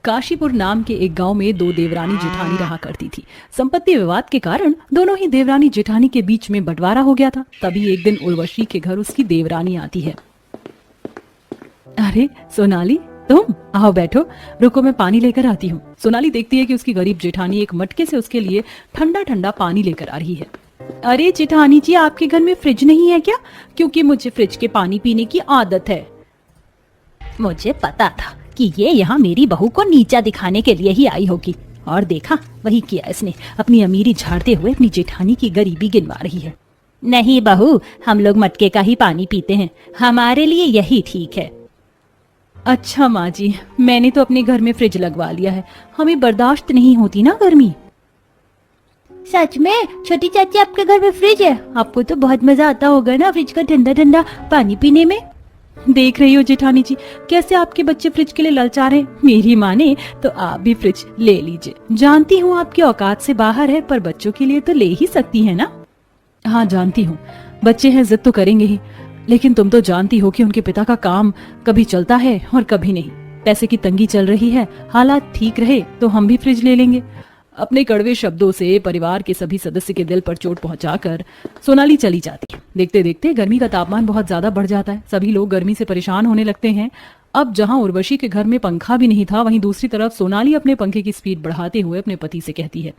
काशीपुर नाम के एक गांव में दो देवरानी जेठानी रहा करती थी। संपत्ति विवाद के कारण दोनों ही देवरानी जेठानी के बीच में बंटवारा हो गया था। तभी एक दिन उर्वशी के घर उसकी देवरानी आती है। अरे सोनाली, तुम आओ बैठो, रुको मैं पानी लेकर आती हूँ। सोनाली देखती है कि उसकी गरीब जेठानी एक मटके से उसके लिए ठंडा ठंडा पानी लेकर आ रही है। अरे जेठानी जी, आपके घर में फ्रिज नहीं है क्या? क्योंकि मुझे फ्रिज के पानी पीने की आदत है। मुझे पता था कि ये यहाँ मेरी बहू को नीचा दिखाने के लिए ही आई होगी, और देखा वही किया इसने। अपनी अमीरी झाड़ते हुए अपनी जेठानी की गरीबी गिनवा रही है। नहीं बहू, हम लोग मटके का ही पानी पीते हैं, हमारे लिए यही ठीक है। अच्छा माँ जी, मैंने तो अपने घर में फ्रिज लगवा लिया है, हमें बर्दाश्त नहीं होती ना गर्मी। सच में? छोटी चाची, आपके घर में फ्रिज है? आपको तो बहुत मजा आता होगा ना फ्रिज का ठंडा ठंडा पानी पीने में। देख रही हो जेठानी जी, कैसे आपके बच्चे फ्रिज के लिए ललचा रहे। मेरी माने तो आप भी फ्रिज ले लीजिए। जानती हूँ आपकी औकात से बाहर है, पर बच्चों के लिए तो ले ही सकती है ना। हाँ जानती हूँ, बच्चे हैं जिद तो करेंगे ही, लेकिन तुम तो जानती हो कि उनके पिता का काम कभी चलता है और कभी नहीं। पैसे की तंगी चल रही है, हालात ठीक रहे तो हम भी फ्रिज ले लेंगे। अपने कड़वे शब्दों से परिवार के सभी सदस्य के दिल पर चोट पहुंचाकर सोनाली चली जाती है। देखते देखते गर्मी का तापमान बहुत ज्यादा बढ़ जाता है। सभी लोग गर्मी से परेशान होने लगते हैं। अब जहां उर्वशी के घर में पंखा भी नहीं था, वहीं दूसरी तरफ सोनाली अपने पंखे की स्पीड बढ़ाते हुए अपने पति से कहती है,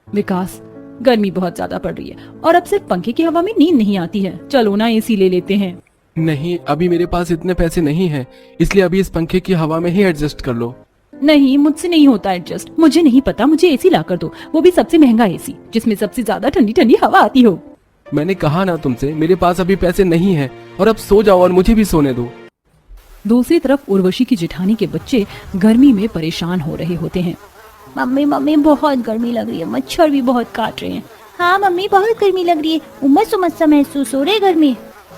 विकास, गर्मी बहुत ज्यादा पड़ रही है और अब सिर्फ पंखे की हवा में नींद नहीं आती है। चलो ना एसी ले लेते हैं। नहीं, अभी मेरे पास इतने पैसे नहीं हैं, इसलिए अभी इस पंखे की हवा में ही एडजस्ट कर लो। नहीं, मुझसे नहीं होता एडजस्ट। मुझे नहीं पता, मुझे एसी ला कर दो, वो भी सबसे महंगा एसी, जिसमें सबसे ज्यादा ठंडी ठंडी हवा आती हो। मैंने कहा ना तुमसे, मेरे पास अभी पैसे नहीं हैं, और अब सो जाओ और मुझे भी सोने दो। दूसरी तरफ उर्वशी की जेठानी के बच्चे गर्मी में परेशान हो रहे होते हैं। मम्मी मम्मी, बहुत गर्मी लग रही है, मच्छर भी बहुत काट रहे हैं। हाँ मम्मी, बहुत गर्मी लग रही है, उमस उमस सा महसूस हो रही है गर्मी।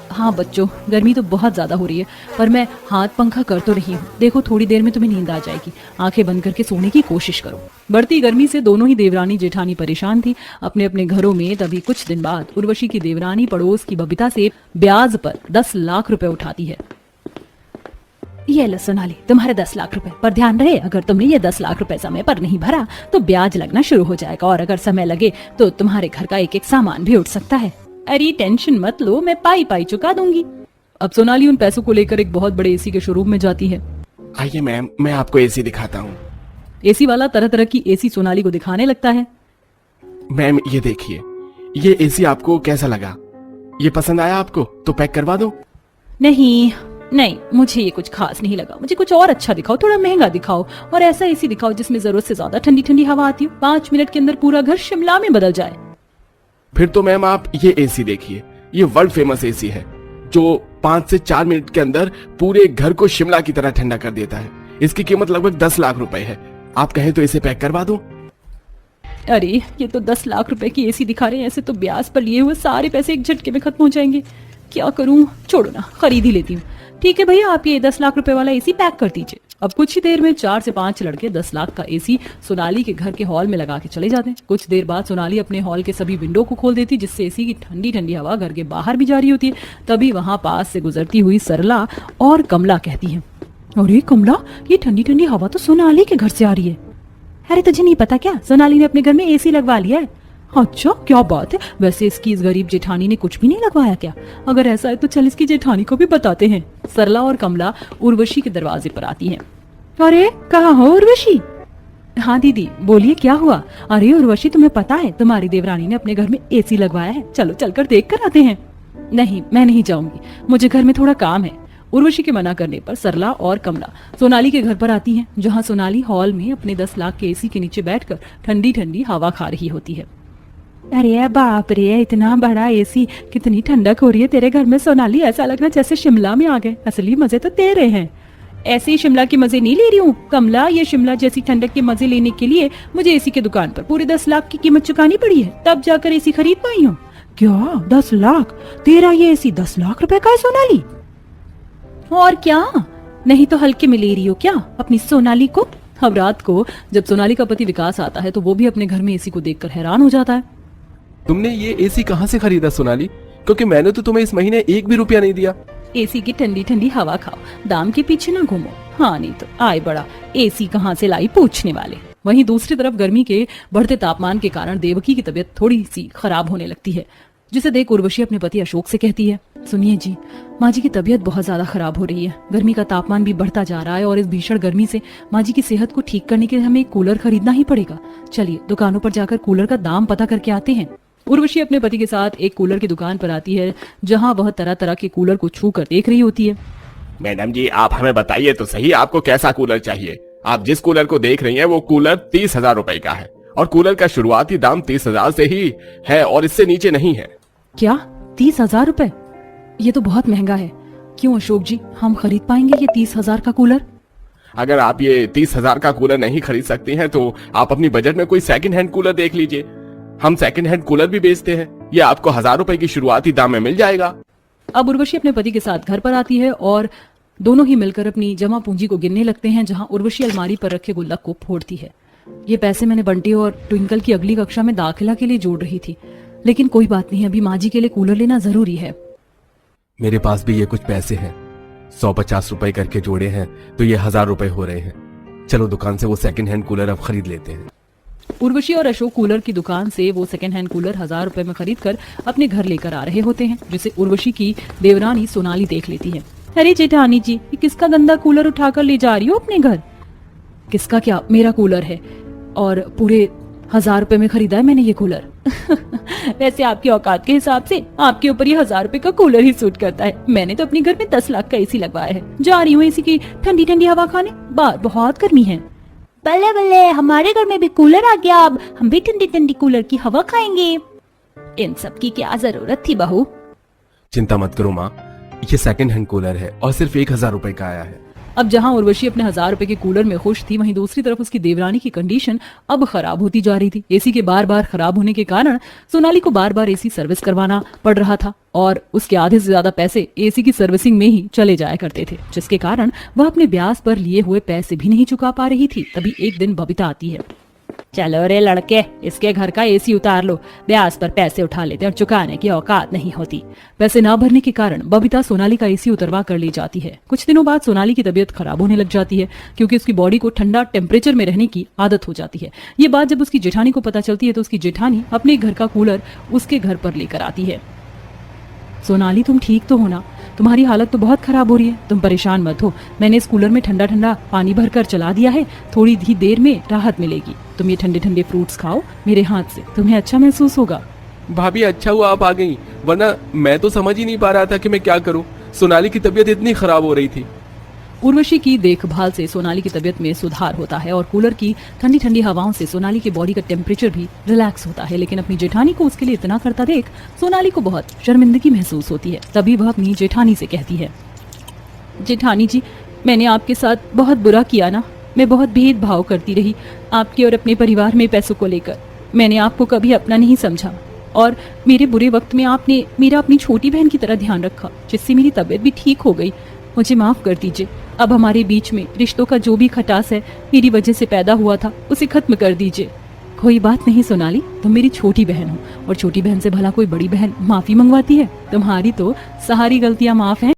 हाँ बच्चों, गर्मी तो बहुत ज्यादा हो रही है, पर मैं हाथ पंखा कर तो रही हूँ। देखो थोड़ी देर में तुम्हें नींद आ जाएगी, आंखें बंद करके सोने की कोशिश करो। बढ़ती गर्मी से दोनों ही देवरानी जेठानी परेशान थी अपने अपने घरों में। तभी कुछ दिन बाद उर्वशी की देवरानी पड़ोस की बबीता से ब्याज पर 10 लाख रुपए उठाती है। ये लो सोनाली, तुम्हारे 10 लाख रुपए, पर ध्यान रहे अगर तुमने ये 10 लाख रुपए समय पर नहीं भरा तो ब्याज लगना शुरू हो जाएगा, और अगर समय लगे तो तुम्हारे घर का एक एक सामान भी उठ सकता है। अरे टेंशन मत लो, मैं पाई पाई चुका दूंगी। अब सोनाली उन पैसों को लेकर एक बहुत बड़े एसी के शोरूम में जाती है। आइए मैम, मैं आपको एसी दिखाता हूँ। एसी वाला तरह तरह की एसी सोनाली को दिखाने लगता है। मैम ये देखिए, ये एसी आपको कैसा लगा? ये पसंद आया आपको? तो पैक करवा दो। नहीं नहीं, मुझे ये कुछ खास नहीं लगा, मुझे कुछ और अच्छा दिखाओ, थोड़ा महंगा दिखाओ, और ऐसा एसी दिखाओ जिसमें जरूरत से ज्यादा ठंडी ठंडी हवा आती हो। 5 मिनट के अंदर पूरा घर शिमला में बदल जाए। फिर तो मैम आप ये एसी देखिए, ये वर्ल्ड फेमस एसी है, जो 5 से 4 मिनट के अंदर पूरे घर को शिमला की तरह ठंडा कर देता है। इसकी कीमत लगभग 10 लाख रुपए है। आप कहें तो इसे पैक करवा दो। अरे ये तो 10 लाख रुपए की एसी दिखा रहे हैं, ऐसे तो ब्याज पर लिए हुए सारे पैसे एक झटके में खत्म हो जाएंगे। क्या करूं, छोड़ो ना, खरीद ही लेती हूँ। ठीक है भैया, आप ये 10 लाख रुपए वाला एसी पैक कर दीजिए। अब कुछ ही देर में 4 से 5 लड़के 10 लाख का एसी सोनाली के घर के हॉल में लगा के चले जाते हैं। कुछ देर बाद सोनाली अपने हॉल के सभी विंडो को खोल देती, जिससे एसी की ठंडी ठंडी हवा घर के बाहर भी जा रही होती है। तभी वहां पास से गुजरती हुई सरला और कमला कहती है, अरे कमला, ये ठंडी ठंडी हवा तो सोनाली के घर से आ रही है। अरे तुझे नहीं पता क्या, सोनाली ने अपने घर में एसी लगवा लिया है। अच्छा, क्या बात है। वैसे इसकी इस गरीब जेठानी ने कुछ भी नहीं लगवाया क्या? अगर ऐसा है तो चल इसकी जेठानी को भी बताते हैं। सरला और कमला उर्वशी के दरवाजे पर आती हैं। अरे कहाँ हो उर्वशी? हाँ दीदी बोलिए, क्या हुआ? अरे उर्वशी, तुम्हें पता है तुम्हारी देवरानी ने अपने घर में एसी लगवाया है, चलो चलकर देख कर आते हैं। नहीं, मैं नहीं जाऊंगी, मुझे घर में थोड़ा काम है। उर्वशी के मना करने पर सरला और कमला सोनाली के घर पर आती हैं, जहाँ सोनाली हॉल में अपने 10 लाख के एसी के नीचे बैठकर ठंडी ठंडी हवा खा रही होती है। अरे बाप रे, इतना बड़ा एसी, कितनी ठंडक हो रही है तेरे घर में सोनाली, ऐसा लग रहा है जैसे शिमला में आ गए। असली मजे तो तेरे हैं। ऐसे ही शिमला के मजे नहीं ले रही हूँ कमला, ये शिमला जैसी ठंडक के मजे लेने के लिए मुझे एसी की दुकान पर पूरे 10 लाख की कीमत चुकानी पड़ी है, तब जाकर एसी खरीद पाई हूँ। क्या 10 लाख? तेरा ये एसी 10 लाख रुपए का है सोनाली? और क्या, नहीं तो हल्के में ले रही हो क्या अपनी सोनाली को? अब रात को जब सोनाली का पति विकास आता है तो वो भी अपने घर में एसी को देखकर हैरान हो जाता है। तुमने ये एसी कहाँ से खरीदा सोनाली? क्योंकि मैंने तो तुम्हें इस महीने 1 भी रुपया नहीं दिया। एसी की ठंडी ठंडी हवा खाओ, दाम के पीछे ना घूमो। हाँ नहीं तो आए बड़ा एसी कहाँ से लाई पूछने वाले। वहीं दूसरी तरफ गर्मी के बढ़ते तापमान के कारण देवकी की तबीयत थोड़ी सी खराब होने लगती है, जिसे देख उर्वशी अपने पति अशोक से कहती है, सुनिए जी, माँ जी की तबीयत बहुत ज्यादा खराब हो रही है। गर्मी का तापमान भी बढ़ता जा रहा है और इस भीषण गर्मी से माँ जी की सेहत को ठीक करने के लिए हमें एक कूलर खरीदना ही पड़ेगा। चलिए दुकानों पर जाकर कूलर का दाम पता करके आते हैं। उर्वशी अपने पति के साथ एक कूलर की दुकान पर आती है, जहाँ वह तरह तरह के कूलर को छू कर देख रही होती है। मैडम जी, आप हमें बताइए तो सही, आपको कैसा कूलर चाहिए? आप जिस कूलर को देख रही हैं वो कूलर 30,000 रुपए का है और कूलर का शुरुआती दाम 30,000 से ही है और इससे नीचे नहीं है। क्या 30,000 रुपए? ये तो बहुत महंगा है। क्यों अशोक जी, हम खरीद पाएंगे ये 30,000 का कूलर? अगर आप ये 30,000 का कूलर नहीं खरीद सकती हैं तो आप अपनी बजट में कोई सेकंड हैंड कूलर देख लीजिए। हम सेकंड हैंड कूलर भी बेचते हैं, ये आपको 1,000 रुपए की शुरुआती दाम में मिल जाएगा। अब उर्वशी अपने पति के साथ घर पर आती है और दोनों ही मिलकर अपनी जमा पूंजी को गिनने लगते हैं, जहां उर्वशी अलमारी पर रखे गुल्लक को फोड़ती है। ये पैसे मैंने बंटी और ट्विंकल की अगली कक्षा में दाखिला के लिए जोड़ रही थी, लेकिन कोई बात नहीं, अभी माँ जी के लिए कूलर लेना जरूरी है। मेरे पास भी ये कुछ पैसे हैं, 150 रुपए करके जोड़े हैं तो ये 1,000 रुपए हो रहे हैं। चलो दुकान से वो सेकंड हैंड कूलर अब खरीद लेते हैं। उर्वशी और अशोक कूलर की दुकान से वो सेकंड हैंड कूलर 1,000 रुपए में खरीद कर अपने घर लेकर आ रहे होते हैं, जिसे उर्वशी की देवरानी सोनाली देख लेती है। अरे जेठानी जी, ये किसका गंदा कूलर उठाकर ले जा रही हो अपने घर? किसका क्या, मेरा कूलर है और पूरे 1,000 रुपए में खरीदा है मैंने ये कूलर। वैसे आपकी औकात के हिसाब से आपके ऊपर ये 1,000 रुपए का कूलर ही सूट करता है। मैंने तो अपने घर में 10 लाख का एसी लगवाया है। जा रही हूँ एसी की ठंडी ठंडी हवा खाने, बाहर बहुत गर्मी है। बल्ले बल्ले, हमारे घर में भी कूलर आ गया, अब हम भी ठंडी ठंडी कूलर की हवा खाएंगे। इन सब की क्या जरूरत थी बहू? चिंता मत करो माँ, ये सेकंड हैंड कूलर है और सिर्फ 1,000 रुपए का आया है। अब जहां उर्वशी अपने 1,000 रुपए के कूलर में खुश थी, वहीं दूसरी तरफ उसकी देवरानी की कंडीशन अब खराब होती जा रही थी। एसी के बार बार खराब होने के कारण सोनाली को बार बार एसी सर्विस करवाना पड़ रहा था और उसके आधे से ज्यादा पैसे एसी की सर्विसिंग में ही चले जाया करते थे, जिसके कारण वह अपने ब्याज पर लिए हुए पैसे भी नहीं चुका पा रही थी। तभी एक दिन बबीता आती है। चलो रे लड़के, इसके घर का एसी उतार लो, ब्याज पर पैसे उठा लेते हैं और चुकाने की औकात नहीं होती। पैसे ना भरने के कारण बबीता सोनाली का एसी उतरवा कर ले जाती है। कुछ दिनों बाद सोनाली की तबीयत खराब होने लग जाती है, क्योंकि उसकी बॉडी को ठंडा टेम्परेचर में रहने की आदत हो जाती है। ये बात जब उसकी जेठानी को पता चलती है तो उसकी जेठानी अपने घर का कूलर उसके घर पर लेकर आती है। सोनाली, तुम ठीक तो हो ना? तुम्हारी हालत तो बहुत खराब हो रही है, तुम परेशान मत हो। मैंने इस कूलर में ठंडा ठंडा पानी भरकर चला दिया है, थोड़ी ही देर में राहत मिलेगी। तुम ये ठंडे ठंडे फ्रूट्स खाओ मेरे हाथ से, तुम्हें अच्छा महसूस होगा। भाभी अच्छा हुआ आप आ गई, वरना मैं तो समझ ही नहीं पा रहा था कि मैं क्या करूं। सोनाली की तबीयत इतनी खराब हो रही थी। उर्वशी की देखभाल से सोनाली की तबीयत में सुधार होता है और कूलर की ठंडी ठंडी हवाओं से सोनाली की बॉडी का टेम्परेचर भी रिलैक्स होता है। लेकिन अपनी जेठानी को उसके लिए इतना करता देख सोनाली को बहुत शर्मिंदगी महसूस होती है। तभी वह अपनी जेठानी से कहती है, जेठानी जी, मैंने आपके साथ बहुत बुरा किया ना। मैं बहुत भेदभाव करती रही आपके और अपने परिवार में पैसों को लेकर। मैंने आपको कभी अपना नहीं समझा और मेरे बुरे वक्त में आपने मेरा अपनी छोटी बहन की तरह ध्यान रखा, जिससे मेरी तबीयत भी ठीक हो गई। मुझे माफ कर दीजिए। अब हमारे बीच में रिश्तों का जो भी खटास है मेरी वजह से पैदा हुआ था, उसे खत्म कर दीजिए। कोई बात नहीं सोनाली, तुम मेरी छोटी बहन हो और छोटी बहन से भला कोई बड़ी बहन माफी मंगवाती है? तुम्हारी तो सारी गलतियां माफ हैं।